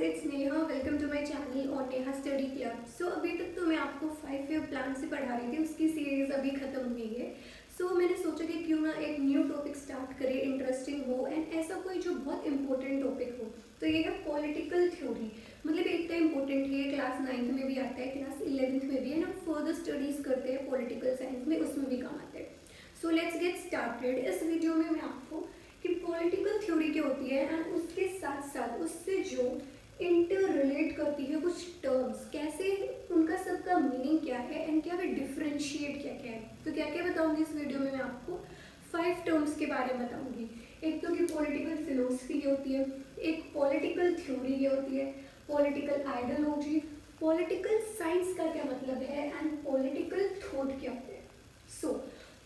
It's Neha. Welcome to my channel और Neha study club. सो अभी तक तो मैं आपको 5 ईयर प्लान से पढ़ा रही थी, उसकी सीरीज अभी खत्म हुई है। सो मैंने सोचा कि क्यों ना एक न्यू टॉपिक स्टार्ट करें, इंटरेस्टिंग हो एंड ऐसा कोई जो बहुत इंपॉर्टेंट टॉपिक हो। तो ये है पॉलिटिकल थ्योरी। मतलब इतना इंपॉर्टेंट है, क्लास 9th में भी आता है, क्लास 11th में भी है ना। फर्दर स्टडीज करते हैं पॉलिटिकल साइंस में, उसमें भी काम आता है। So let's get started. इस वीडियो में मैं आपको कि पॉलिटिकल थ्योरी क्या होती है एंड उसके साथ साथ उससे जो इंटर रिलेट करती है कुछ टर्म्स, कैसे उनका सबका मीनिंग क्या है एंड क्या वे डिफ्रेंशिएट क्या क्या है। तो क्या क्या बताऊंगी इस वीडियो में मैं आपको 5 टर्म्स के बारे में बताऊंगी। एक तो कि पॉलिटिकल फिलोसफी क्या होती है, एक पॉलिटिकल थ्योरी क्या होती है, पॉलिटिकल आइडियोलॉजी, पॉलिटिकल साइंस का क्या मतलब है एंड पॉलिटिकल थॉट क्या होता है। सो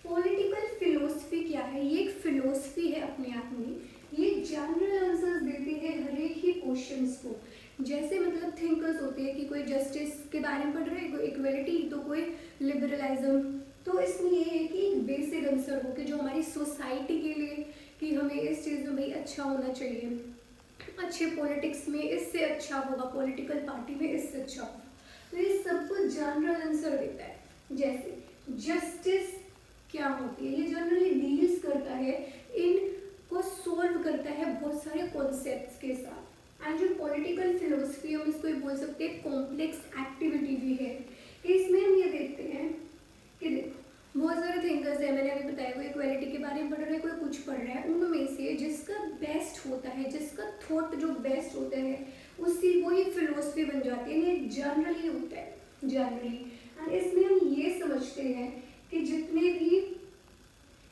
पॉलिटिकल फिलोसफी क्या है? ये एक फिलोसफी है अपने आप में। ये जनरल आंसर्स देती है हर एक ही क्वेश्चंस को। जैसे मतलब थिंकर्स होते हैं कि कोई जस्टिस के बारे में पढ़ रहे हैं, कोई इक्वलिटी, तो कोई लिबरलिज्म। तो इसमें ये है कि एक बेसिक आंसर हो कि जो हमारी सोसाइटी के लिए कि हमें इस चीज़ में भाई अच्छा होना चाहिए, अच्छे पॉलिटिक्स में इससे अच्छा होगा, पॉलिटिकल पार्टी में इससे अच्छा होगा। तो ये सब कुछ जनरल आंसर देता है। जैसे जस्टिस क्या होती है, ये जनरली डील्स करता है, इनको सोल्व करता है बहुत सारे कॉन्सेप्ट्स के साथ। एंड जो पॉलिटिकल फिलोसफी हम इसको बोल सकते हैं कॉम्प्लेक्स एक्टिविटी भी है। इसमें हम ये देखते हैं कि देखो बहुत सारे थिंकर्स है, मैंने अभी बताया, कोई इक्वालिटी के बारे में पढ़ रहा है, कोई कुछ पढ़ रहा है, उनमें से जिसका बेस्ट होता है, जिसका थॉट जो बेस्ट होता है, उसी वही फिलोसफी बन जाती है। ये जनरली होता है, जनरली। एंड इसमें हम ये समझते हैं कि जितने भी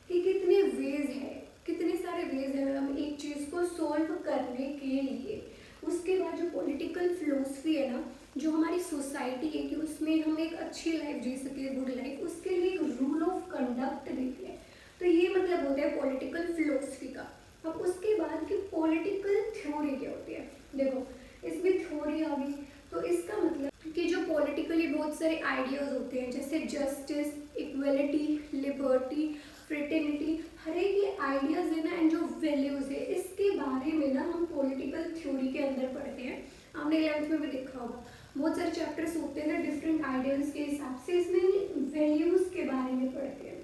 कि कितने वेज है, कितने सारे वेज है हम एक चीज़ को सॉल्व करने के लिए। उसके बाद जो पॉलिटिकल फिलोसफी है ना, जो हमारी सोसाइटी है कि उसमें हम एक अच्छी लाइफ जी सके, गुड लाइफ, उसके लिए एक रूल ऑफ कंडक्ट देती है। तो ये मतलब होता है पॉलिटिकल फिलोसफी का। अब उसके बाद की पॉलिटिकल थ्योरी क्या होती है, देखो इसमें थ्योरी आ गई। तो इसका मतलब कि जो पॉलिटिकली बहुत सारे आइडियाज होते हैं, जैसे जस्टिस, इक्वलिटी, लिबर्टी, फ्रेटर्निटी, हर एक ये आइडियाज है ना एंड जो वैल्यूज है, इसके बारे में ना हम पॉलिटिकल थ्योरी के अंदर पढ़ते हैं। आपने 11th में भी देखा होगा, बहुत सारे चैप्टर्स होते हैं ना डिफरेंट आइडियाज के हिसाब से, इसमें हम वैल्यूज के बारे में पढ़ते हैं।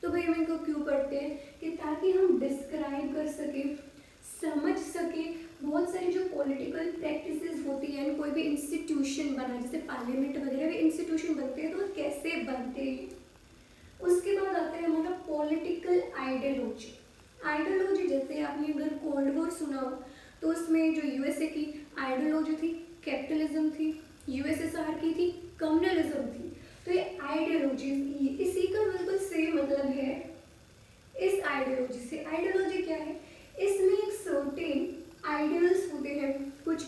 तो भाई हम इनको क्यों पढ़ते हैं कि ताकि हम डिस्क्राइब कर सके, समझ सके बहुत सारी जो पॉलिटिकल प्रैक्टिसेस होती हैं। कोई भी इंस्टीट्यूशन बना, जैसे पार्लियामेंट वगैरह भी इंस्टीट्यूशन बनते हैं, तो कैसे बनते हैं। उसके बाद आता है हमारा पॉलिटिकल आइडियोलॉजी। आइडियोलॉजी जैसे आपने अगर कोल्ड वॉर सुना हो, तो उसमें जो यूएसए की आइडियोलॉजी थी, कैपिटलिज्म थी, यूएसएसआर की थी, कम्युनलिज्म थी। तो ये आइडियोलॉजी इसी का बिल्कुल सेम मतलब है इस आइडियोलॉजी से। आइडियोलॉजी क्या है? इसमें एक सर्टेन आइडियल्स होते हैं, कुछ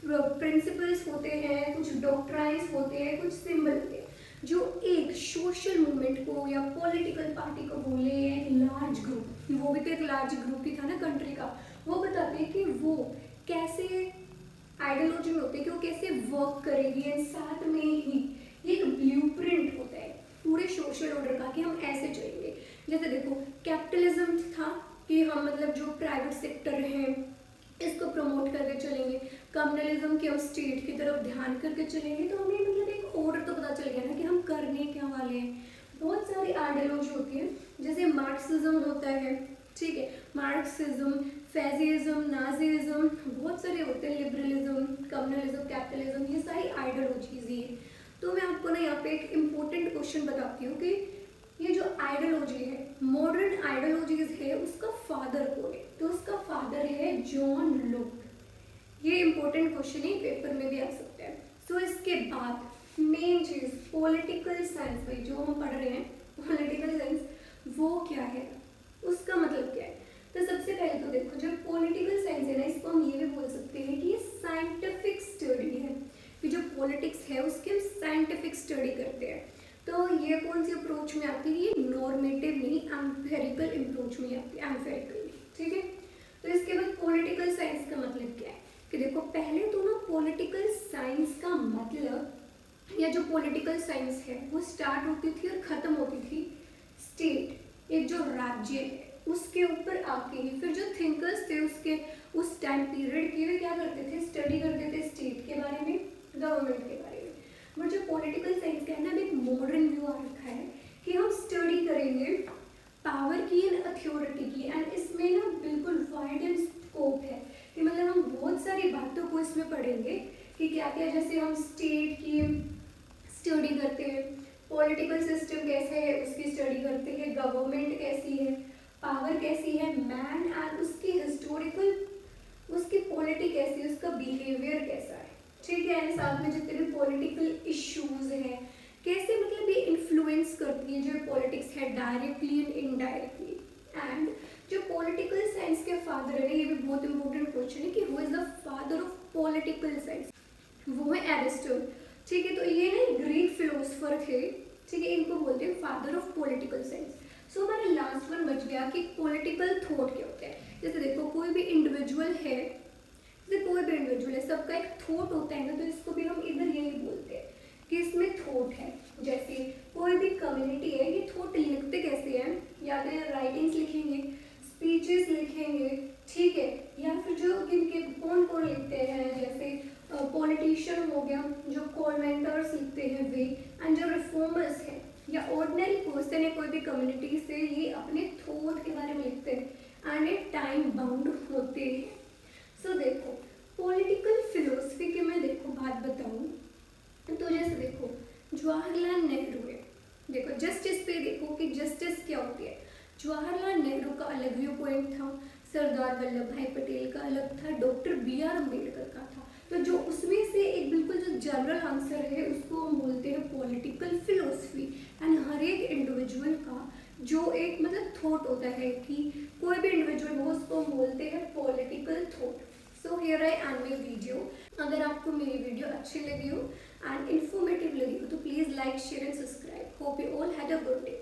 प्रिंसिपल्स होते हैं, कुछ डॉक्ट्राइन्स होते हैं, कुछ सिंबल होते हैं, जो एक सोशल मूवमेंट को या पॉलिटिकल पार्टी को बोले, एक लार्ज ग्रुप, वो भी तो एक लार्ज ग्रुप ही था ना कंट्री का, वो बताते हैं कि वो कैसे आइडियोलॉजी में होते हैं कि वो कैसे वर्क करेगी। एंड साथ में ही एक ब्लूप्रिंट होता है पूरे सोशल ऑर्डर का कि हम ऐसे चलेंगे। जैसे देखो कैपिटलिज्म था कि हम मतलब जो प्राइवेट सेक्टर है इसको प्रमोट करके चलेंगे, कम्युनलिज्म की हम स्टेट की तरफ ध्यान करके चलेंगे। तो हमें मतलब एक ऑर्डर तो पता चल गया ना कि हम करने क्या वाले हैं। बहुत सारी आइडियोलॉजी होती है, जैसे मार्क्सिज्म होता है, ठीक है, मार्क्सिज्म, फैसिज्म, नाजीज्म, बहुत सारे होते हैं, लिबरलिज्म, कम्युनलिज्म, कैपिटलिज्म, ये सारी आइडियोलॉजीज ही है। तो मैं आपको ना यहाँ पे एक इम्पोर्टेंट क्वेश्चन बताती हूँ कि ये जो आइडियोलॉजी है, मॉडर्न आइडियोलॉजीज है, उसका फादर कौन है? तो उसका फादर है जॉन लॉक। ये इंपॉर्टेंट क्वेश्चन है, पेपर में भी आ सकता है। सो इसके बाद मेन चीज पॉलिटिकल साइंस, भाई जो हम पढ़ रहे हैं पॉलिटिकल साइंस, वो क्या है, उसका मतलब क्या है। तो सबसे पहले तो देखो, जो पॉलिटिकल साइंस है ना, इसको हम ये भी बोल सकते हैं कि ये साइंटिफिक स्टडी है, कि जो पॉलिटिक्स है उसकी हम साइंटिफिक स्टडी करते हैं। तो ये कौन सी अप्रोच में आती है? ये नॉर्मेटिव नहीं, एम्पिरिकल अप्रोच में आती है, एम्पिरिकल, ठीक है। तो इसके बाद पॉलिटिकल साइंस का मतलब क्या है कि देखो पहले तो ना पॉलिटिकल साइंस का मतलब, या जो पॉलिटिकल साइंस है वो स्टार्ट होती थी और खत्म होती थी स्टेट, एक जो राज्य है उसके ऊपर आके ही। फिर जो थिंकर्स थे उसके उस टाइम पीरियड के, वे क्या करते थे? स्टडी करते थे इसमें पढ़ेंगे कि क्या क्या, जैसे हम स्टेट की स्टडी करते हैं, पॉलिटिकल सिस्टम कैसे है उसकी स्टडी करते हैं, गवर्नमेंट कैसी है, पावर कैसी है, मैन एंड उसकी हिस्टोरिकल, उसकी पॉलिटी कैसी है, उसका बिहेवियर कैसा है, ठीक है। एंड साथ में जितने भी पॉलिटिकल इश्यूज हैं कैसे मतलब ये इन्फ्लुएंस करती है जो पॉलिटिक्स है डायरेक्टली एंड इनडायरेक्टली। एंड जो पॉलिटिकल साइंस के फादर है, ये भी बहुत इंपॉर्टेंट क्वेश्चन है कि who is the father of political science, वो है एरिस्टोटल, ठीक है। तो ये ना ग्रीक फिलोसफर थे, ठीक है, इनको बोलते हैं फादर ऑफ पॉलिटिकल साइंस। सो हमारा लास्ट वन बच गया कि पॉलिटिकल थॉट क्या होता है। जैसे देखो कोई भी इंडिविजुअल है, जैसे कोई भी इंडिविजुअल है, सबका एक थॉट होता है ना, तो इसको भी हम इधर यही बोलते हैं कि इसमें थॉट है। जैसे कोई भी कम्युनिटी है, ये थॉट लिखते कैसे हैं, या तो राइटिंग्स लिखेंगे, स्पीचेस लिखेंगे, ठीक है, या फिर जो किनके कौन कौन लिखते हैं, जैसे पॉलिटिशियन हो गया, जो कमेंटर्स लिखते हैं वे, एंड जो रिफॉर्मर्स हैं या ऑर्डिनरी पर्सन है कोई भी कम्युनिटी से, ये अपने थॉट के बारे में लिखते हैं एंड ये टाइम बाउंड होते हैं। सो देखो पॉलिटिकल फिलोसफी की मैं देखो बात बताऊं तो जैसे देखो जवाहरलाल नेहरू है, देखो जस्टिस पे देखो कि जस्टिस क्या होती है। जवाहरलाल नेहरू का अलग व्यू पॉइंट था, सरदार वल्लभ भाई पटेल का अलग था, डॉक्टर बी.आर. अम्बेडकर का था। तो जो उसमें से एक बिल्कुल जो जनरल आंसर है उसको हम बोलते हैं पॉलिटिकल फिलोसफी। एंड हर एक इंडिविजुअल का जो एक मतलब थॉट होता है कि कोई भी इंडिविजुअल हो उसको हम बोलते हैं political thought. So here I and my video. अगर आपको मेरी वीडियो अच्छी लगी हो एंड इन्फॉर्मेटिव लगी हो तो please like share and subscribe. Hope you all had a good day.